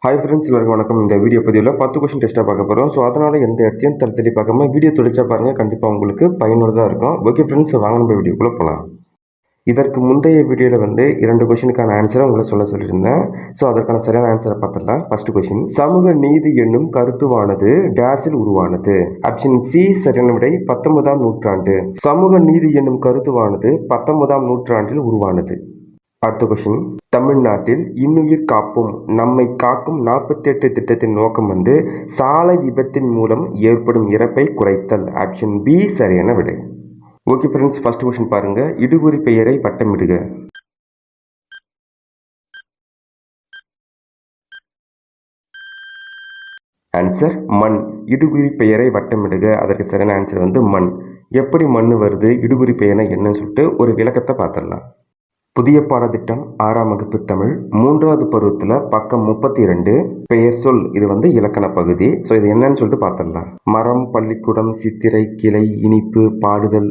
Hi friends, எல்லாருக்கும் வணக்கம். இந்த வீடியோ பதிவில் 10 கொஸ்டின் டெஸ்ட்டாக பார்க்க போகிறோம். ஸோ அதனால் எந்த இடத்தையும் தள்ளி பார்க்காம வீடியோ தொழிச்சா பாருங்கள், கண்டிப்பாக உங்களுக்கு பயனுள்ளதாக இருக்கும். ஓகே ஃப்ரெண்ட்ஸ், வாங்க நம்ம வீடியோக்குள்ளே போகலாம். இதற்கு முந்தைய வீடியோவில் 2 கொஸ்டினுக்கான ஆன்சரை உங்களை சொல்லியிருந்தேன். ஸோ அதற்கான சரியான ஆன்சரை பார்த்துடலாம். ஃபர்ஸ்ட் கொஸ்டின், சமூக நீதி என்னும் கருத்துவானது டேஸில் உருவானது? ஆப்ஷன் சி சரியான விடை 19ஆம் நூற்றாண்டு. சமூக நீதி என்னும் கருத்துவானது 19ஆம் நூற்றாண்டில் உருவானது. அடுத்த கொஸ்டின், தமிழ்நாட்டில் இன்னுயிர் காப்போம் நம்மை காக்கும் 48 திட்டத்தின் நோக்கம் சாலை விபத்தின் மூலம் ஏற்படும் இறப்பை குறைத்தல். ஆப்ஷன் பி சரியான விடை. ஓகே ஃப்ரெண்ட்ஸ், ஃபர்ஸ்ட் கொஸ்டின் பாருங்க. இடுகுறி பெயரை வட்டமிடுக. ஆன்சர் மண். இடுகுறி பெயரை வட்டமிடுக, அதற்கு சரியான ஆன்சர் மண். எப்படி மண் வருது, இடுகுறி பெயர்னா என்னன்னு சொல்லிட்டு ஒரு விளக்கத்தை பார்த்துடலாம். புதிய பாடத்திட்டம் 6ஆம் வகுப்பு தமிழ் 3வது பருவத்தில் பக்கம் 32 பெயர் சொல். இது இலக்கண பகுதி. ஸோ இது என்னன்னு சொல்லிட்டு பார்த்துடலாம். மரம், பள்ளிக்கூடம், சித்திரை, கிளை, இனிப்பு, பாடுதல்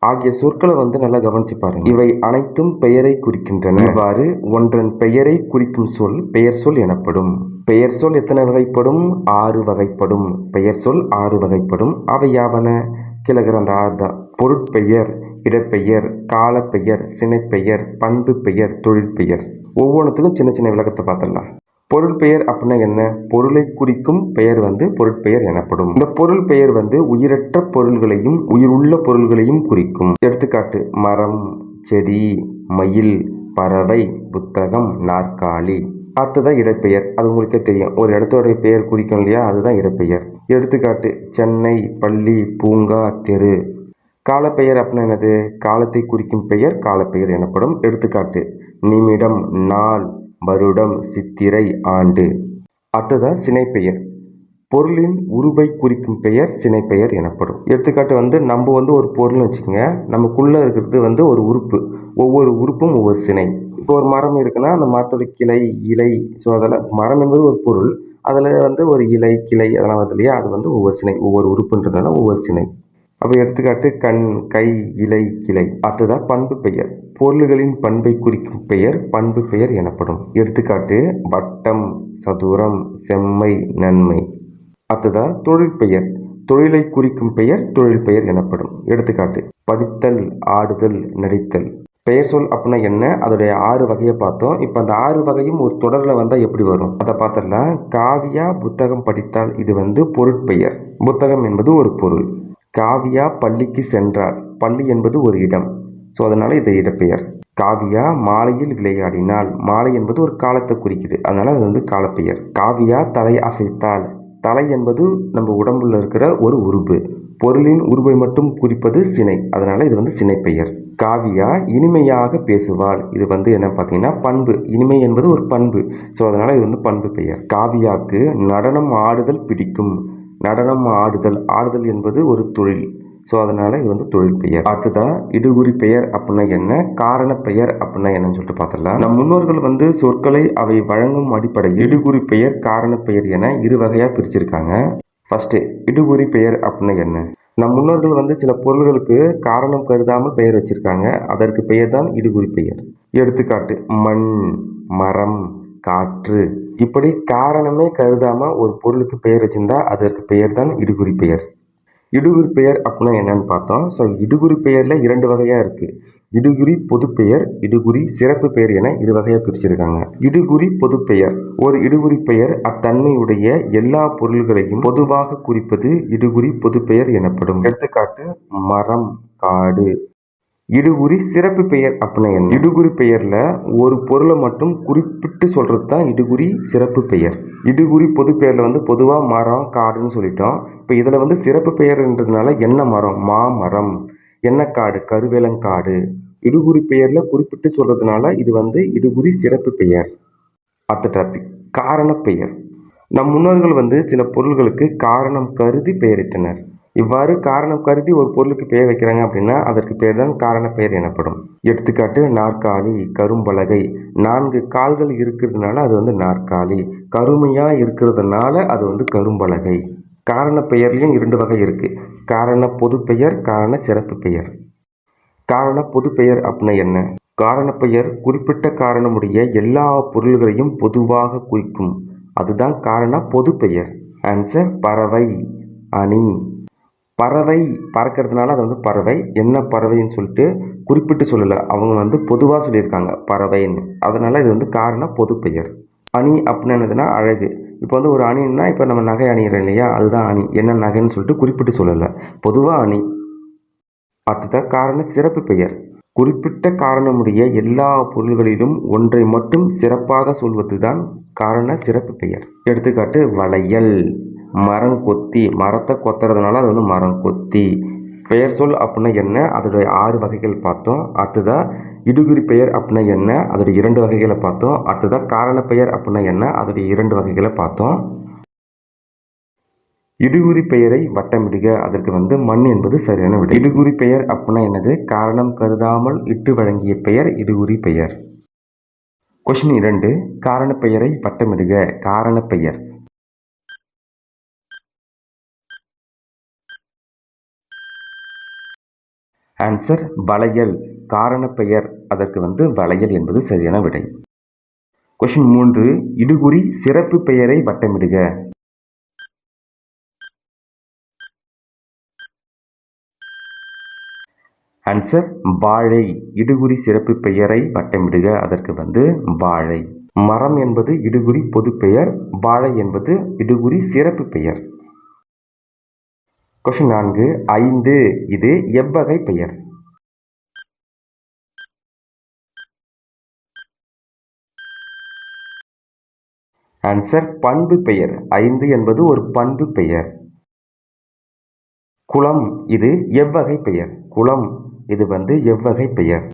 ஆகிய சொற்களை நல்லா கவனிச்சு பாருங்க. இவை அனைத்தும் பெயரை குறிக்கின்றன. இவ்வாறு ஒன்றன் பெயரை குறிக்கும் சொல் பெயர் சொல் எனப்படும். பெயர் சொல் எத்தனை வகைப்படும்? 6 வகைப்படும். பெயர் சொல் 6 வகைப்படும். அவை யாவன? கிழக்கிற அந்த 6 தான். பொருட்பெயர், இடப்பெயர், காலப்பெயர், சினைப்பெயர், பண்பு பெயர், தொழிற்பெயர். ஒவ்வொன்றுத்துக்கும் சின்ன சின்ன விளக்கத்தை பார்த்துடலாம். பொருள் பெயர் அப்படின்னா என்ன? பொருளை குறிக்கும் பெயர் பொருட்பெயர் எனப்படும். இந்த பொருள் பெயர் உயிரற்ற பொருள்களையும் உயிருள்ள பொருள்களையும் குறிக்கும். எடுத்துக்காட்டு, மரம், செடி, மயில், பறவை, புத்தகம், நாற்காலி. அடுத்ததான் இடப்பெயர். அது உங்களுக்கே தெரியும், ஒரு இடத்தோடைய பெயர் குறிக்கும் இல்லையா, அதுதான் இடப்பெயர். எடுத்துக்காட்டு, சென்னை, பள்ளி, பூங்கா, தெரு. காலப்பெயர் அப்படின்னா என்னது? காலத்தை குறிக்கும் பெயர் காலப்பெயர் எனப்படும். எடுத்துக்காட்டு, நிமிடம், நாள், வருடம், சித்திரை, ஆண்டு. அடுத்ததான் சினைப்பெயர். பொருளின் உருவை குறிக்கும் பெயர் சினைப்பெயர் எனப்படும். எடுத்துக்காட்டு நம்ம ஒரு பொருள்னு வச்சுக்கோங்க, நமக்குள்ள இருக்கிறது ஒரு உறுப்பு. ஒவ்வொரு உறுப்பும் ஒவ்வொரு சினை. இப்போ ஒரு மரம் இருக்குன்னா அந்த மரத்தோட கிளை, இலை. ஸோ அதெல்லாம் மரம் என்பது ஒரு பொருள். அதில் ஒரு இலை, கிளை அதெல்லாம் வருது இல்லையா, அது ஒவ்வொரு சினை. ஒவ்வொரு உறுப்புன்றதுனால ஒவ்வொரு சினை. அப்போ எடுத்துக்காட்டு, கண், கை, இலை, கிளை. அடுத்ததான் பண்பு பெயர். பொருள்களின் பண்பை குறிக்கும் பெயர் பண்பு பெயர் எனப்படும். எடுத்துக்காட்டு, வட்டம், சதுரம், செம்மை, நன்மை. அடுத்ததான் தொழிற்பெயர். தொழிலை குறிக்கும் பெயர் தொழில் பெயர் எனப்படும். எடுத்துக்காட்டு, படித்தல், ஆடுதல், நடித்தல். பெயர் சொல் அப்படின்னா என்ன? அதோடைய 6 வகையை பார்த்தோம். இப்போ அந்த 6 வகையும் ஒரு தொடரில் வந்தால் எப்படி வரும் அதை பார்த்துடலாம். காவியா புத்தகம் படித்தால். இது பொருட்பெயர். புத்தகம் என்பது ஒரு பொருள். காவியா பள்ளிக்கு சென்றாள். பள்ளி என்பது ஒரு இடம். ஸோ அதனால இது இடப்பெயர். காவியா மாலையில் விளையாடினாள். மாலை என்பது ஒரு காலத்தை குறிக்குது, அதனால அது காலப்பெயர். காவியா தலை அசைத்தாள். தலை என்பது நம்ம உடம்புல இருக்கிற ஒரு உறுப்பு. பொருளின் உருவை மட்டும் குறிப்பது சினை, அதனால இது சினைப்பெயர். காவியா இனிமையாக பேசுவாள். இது என்ன பார்த்தீங்கன்னா பண்பு. இனிமை என்பது ஒரு பண்பு. ஸோ அதனால இது பண்பு பெயர். காவியாவுக்கு நடனம் ஆடுதல் பிடிக்கும். நடனம் ஆடுதல், ஆடுதல் என்பது ஒரு தொழில். ஸோ அதனால இது தொழில் பெயர். அடுத்ததான் இடுகுறி பெயர் அப்படின்னா என்ன? காரண பெயர் அப்படின்னா என்னன்னு சொல்லிட்டு பார்த்துடலாம். நம் முன்னோர்கள் சொற்களை அவை வழங்கும் அடிப்படையில் இடுகுறி பெயர், காரண பெயர் என 2 வகையா பிரிச்சிருக்காங்க. ஃபர்ஸ்ட், இடுகுறி பெயர் அப்படின்னா என்ன? நம் முன்னோர்கள் சில பொருள்களுக்கு காரணம் கருதாமல் பெயர் வச்சிருக்காங்க. அதற்கு பெயர் தான் இடுகுறி பெயர். எடுத்துக்காட்டு, மண், மரம், காற்று. இப்படி காரணமே கருதாம ஒரு பொருளுக்கு பெயர் வச்சிருந்தா அதற்கு பெயர் தான் இடுகுறி பெயர். இடுகுறி பெயர் அப்படின்னா என்னன்னு பார்த்தோம். ஸோ இடுகுறி பெயர்ல 2 வகையா இருக்கு. இடுகுறி பொதுப்பெயர், இடுகுறி சிறப்பு பெயர் என 2 வகையா பிரிச்சிருக்காங்க. இடுகுறி பொதுப்பெயர். ஒரு இடுகுறி பெயர் அத்தன்மையுடைய எல்லா பொருள்களையும் பொதுவாக குறிப்பது இடுகுறி பொதுப்பெயர் எனப்படும். எடுத்துக்காட்டு, மரம், காடு. இடுகுறி சிறப்பு பெயர் அப்படின்னா என்ன? இடுகுறி பெயர்ல ஒரு பொருளை மட்டும் குறிப்பிட்டு சொல்றது தான் இடுகுறி சிறப்பு பெயர். இடுகுறி பொது பெயர்ல பொதுவா மரம், காடுன்னு சொல்லிட்டோம். இப்போ இதுல சிறப்பு பெயர்ன்றதுனால என்ன மரம்? மாமரம். என்ன காடு? கருவேலங்காடு. இடுகுறி பெயர்ல குறிப்பிட்டு சொல்றதுனால இது இடுகுறி சிறப்பு பெயர். அடுத்த டாபிக், காரண பெயர். நம் முன்னோர்கள் சில பொருள்களுக்கு காரணம் கருதி பெயரிட்டனர். இவ்வாறு காரணம் கருதி ஒரு பொருளுக்கு பெயர் வைக்கிறாங்க அப்படின்னா அதற்கு பெயர் தான் காரண பெயர் எனப்படும். எடுத்துக்காட்டு, நாற்காலி, கரும்பலகை. 4 கால்கள் இருக்கிறதுனால அது நாற்காலி. கருமையா இருக்கிறதுனால அது கரும்பலகை. காரண பெயர்லையும் 2 வகை இருக்கு. காரண பொது பெயர், காரண சிறப்பு பெயர். காரண பொது பெயர் அப்படின்னா என்ன? காரண பெயர் குறிப்பிட்ட காரணமுடைய எல்லா பொருள்களையும் பொதுவாக குறிக்கும். அதுதான் காரண பொது பெயர். ஆன்சர் பறவை, அணி. பறவை பறக்கிறதுனால அது வந்து பறவை. என்ன பறவைன்னு சொல்லிட்டு குறிப்பிட்டு சொல்லலை, அவங்க பொதுவாக சொல்லியிருக்காங்க பறவைன்னு. அதனால் இது காரண பொது பெயர். அணி அப்படின்னு என்னதுன்னா அழகு. இப்போ ஒரு அணின்னா இப்போ நம்ம நகை அணிகிறோம் இல்லையா, அதுதான் அணி. என்ன நகைன்னு சொல்லிட்டு குறிப்பிட்டு சொல்லலை, பொதுவாக அணி. அடுத்ததாக காரண சிறப்பு பெயர். குறிப்பிட்ட காரணமுடைய எல்லா பொருள்களிலும் ஒன்றை மட்டும் சிறப்பாக சொல்வது தான் காரண சிறப்பு பெயர். எடுத்துக்காட்டு வளையல், மரம் கொத்தி, மரத்தை கொத்துறதுனால அது மரம் கொத்தி. பெயர் சொல் அப்படின்னா என்ன, அதோடைய 6 வகைகள் பார்த்தோம். அடுத்ததாக இடுகுறி பெயர் அப்படின்னா என்ன, அதோடைய 2 வகைகளை பார்த்தோம். அடுத்ததாக காரண பெயர் அப்படின்னா என்ன, அதோடைய 2 வகைகளை பார்த்தோம். இடுகுறி பெயரை வட்டமிடுக, அதற்கு மண் என்பது சரியான விடை. இடுகுறி பெயர் அப்படின்னா என்னது, காரணம் கருதாமல் இட்டு வழங்கிய பெயர் இடுகுறி பெயர். கொஸ்டின் 2, காரண பெயரை வட்டமிடுக. காரண பெயர். ஆன்சர் வளையல். காரண பெயர் அதற்கு வளையல் என்பது சரியான விடை. கொஸ்டின் 3, இடுகுறி சிறப்பு பெயரை வட்டமிடுக. ஆன்சர் வாழை. இடுகுறி சிறப்பு பெயரை வட்டமிடுக, அதற்கு வாழை. மரம் என்பது இடுகுறி பொது பெயர், வாழை என்பது இடுகுறி சிறப்பு பெயர். கொஸ்டின் 4, 5 இது எவ்வகை பெயர். ஆன்சர் பண்பு பெயர். 5 என்பது ஒரு பண்பு பெயர். குளம் இது எவ்வகை பெயர். குளம் இது எவ்வகை பெயர்.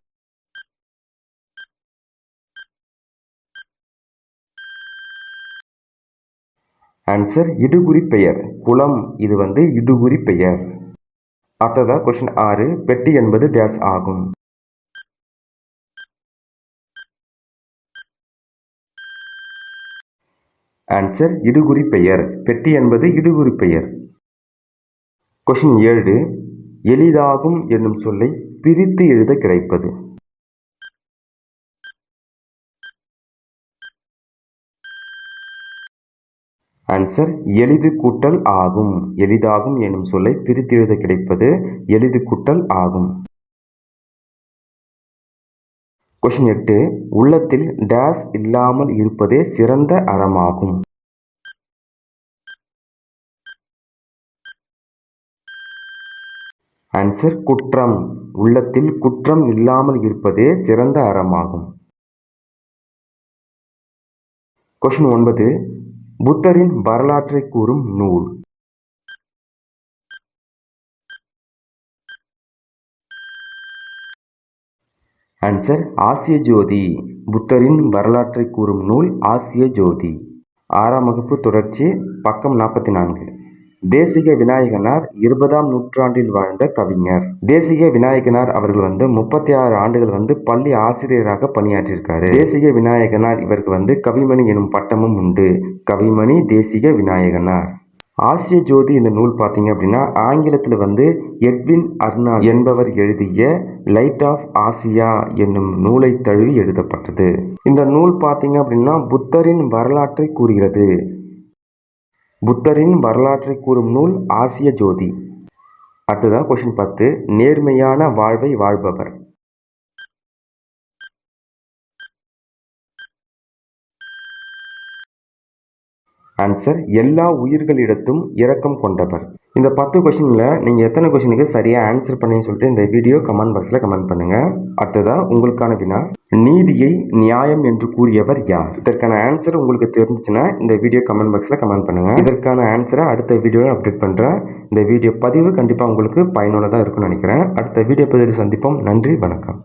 ஆன்சர் இடுகுறி பெயர். குளம் இது இடுகுறி பெயர். அடுத்ததா கொஸ்டின் 6, பெட்டி என்பது டேஸ் ஆகும். ஆன்சர் இடுகுறி பெயர். பெட்டி என்பது இடுகுறி பெயர். கொஸ்டின் 7, எளிதாகும் என்னும் சொல்லை பிரித்து எழுத கிடைப்பது. ஆன்சர் எளிது கூட்டல் ஆகும். எளிதாகும் என்னும் சொல்லை பிரித்து எழுத கிடைப்பது எளிது கூட்டல் ஆகும். கொஸ்டின் 8, உள்ளத்தில் டேஸ் இல்லாமல் இருப்பதே சிறந்த அறமாகும். ஆன்சர் குற்றம். உள்ளத்தில் குற்றம் இல்லாமல் இருப்பதே சிறந்த அறமாகும். கொஸ்டின் 9, புத்தரின் வரலாற்றை கூறும் நூல். ஆன்சர் ஆசிய ஜோதி. புத்தரின் வரலாற்றை கூறும் நூல் ஆசிய ஜோதி. 6ஆம் வகுப்பு தொடர்ச்சி, பக்கம் 44. தேசிக விநாயகனார் 20ஆம் நூற்றாண்டில் வாழ்ந்த கவிஞர். தேசிக விநாயகனார் அவர்கள் 36 ஆண்டுகள் பள்ளி ஆசிரியராக பணியாற்றியிருக்காரு. தேசிக விநாயகனார் இவருக்கு கவிமணி எனும் பட்டமும் உண்டு. கவிமணி தேசிக விநாயகனார். ஆசிய ஜோதி இந்த நூல் பார்த்தீங்க அப்படின்னா ஆங்கிலத்தில் எட்வின் அர்னால்ட் என்பவர் எழுதிய லைட் ஆஃப் ஆசியா என்னும் நூலை தழுவி எழுதப்பட்டது. இந்த நூல் பார்த்தீங்க அப்படின்னா புத்தரின் வரலாற்றை கூறுகிறது. புத்தரின் வரலாற்றை கூறும் நூல் ஆசிய ஜோதி. அடுத்ததாக கொஸ்டின் 10, நேர்மையான வாழ்வை வாழ்பவர். ஆன்சர் எல்லா உயிர்களிடத்தும் இரக்கம் கொண்டவர். இந்த 10 கொஸ்டினில் நீங்கள் எத்தனை கொஸ்டினுக்கு சரியாக ஆன்சர் பண்ணீங்கன்னு சொல்லிட்டு இந்த வீடியோ கமெண்ட் பாக்ஸில் கமெண்ட் பண்ணுங்கள். அடுத்ததாக உங்களுக்கான வினா, நீதியை நியாயம் என்று கூறியவர் யார்? இதற்கான ஆன்சர் உங்களுக்கு தெரிஞ்சிச்சுன்னா இந்த வீடியோ கமெண்ட் பாக்ஸில் கமெண்ட் பண்ணுங்கள். இதற்கான ஆன்சரை அடுத்த வீடியோவில் அப்டேட் பண்ணுறேன். இந்த வீடியோ பதிவு கண்டிப்பாக உங்களுக்கு பயனுள்ளதாக இருக்கும்னு நினைக்கிறேன். அடுத்த வீடியோ பதிவில் சந்திப்போம். நன்றி, வணக்கம்.